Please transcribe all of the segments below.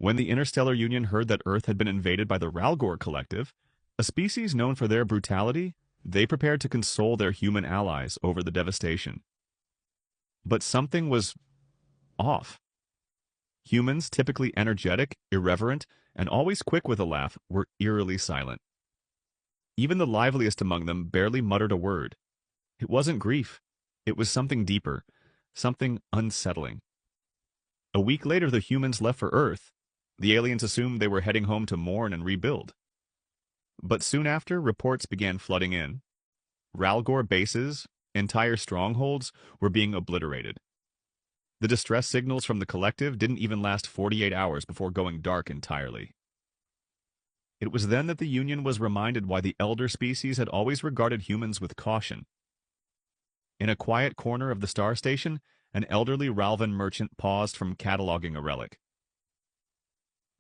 When the Interstellar Union heard that Earth had been invaded by the Ralgor Collective, a species known for their brutality, they prepared to console their human allies over the devastation. But something was off. Humans, typically energetic, irreverent, and always quick with a laugh, were eerily silent. Even the liveliest among them barely muttered a word. It wasn't grief. It was something deeper, something unsettling. A week later, the humans left for Earth. The aliens assumed they were heading home to mourn and rebuild. But soon after, reports began flooding in. Ralgor bases, entire strongholds, were being obliterated. The distress signals from the collective didn't even last 48 hours before going dark entirely. It was then that the Union was reminded why the elder species had always regarded humans with caution. In a quiet corner of the star station, an elderly Ralvan merchant paused from cataloging a relic.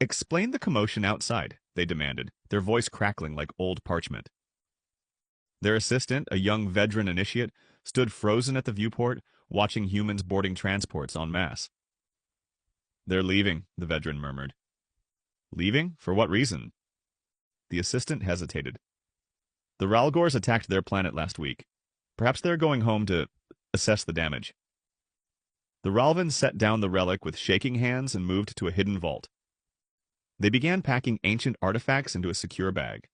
"Explain the commotion outside," they demanded, their voice crackling like old parchment. Their assistant, a young Vedran initiate, stood frozen at the viewport, watching humans boarding transports en masse. "They're leaving," the Vedran murmured. "Leaving? For what reason?" The assistant hesitated. "The Ralgors attacked their planet last week. Perhaps they're going home to assess the damage." The Ralvan set down the relic with shaking hands and moved to a hidden vault. They began packing ancient artifacts into a secure bag.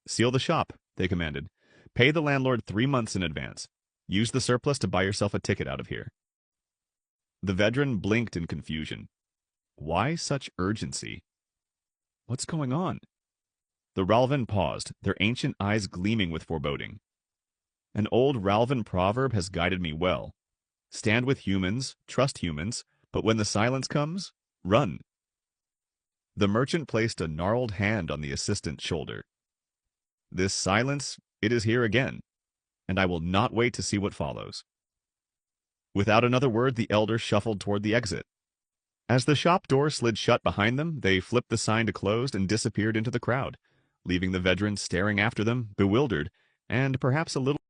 "Seal the shop," they commanded. "Pay the landlord 3 months in advance. Use the surplus to buy yourself a ticket out of here." The Vedran blinked in confusion. Why such urgency? What's going on? The Ralvan paused, their ancient eyes gleaming with foreboding. An old Ralvan proverb has guided me well. Stand with humans, trust humans, but when the silence comes, run. The merchant placed a gnarled hand on the assistant's shoulder. "This silence, it is here again, and I will not wait to see what follows." Without another word, the elder shuffled toward the exit. As the shop door slid shut behind them, they flipped the sign to closed and disappeared into the crowd, leaving the Vedran staring after them, bewildered, and perhaps a little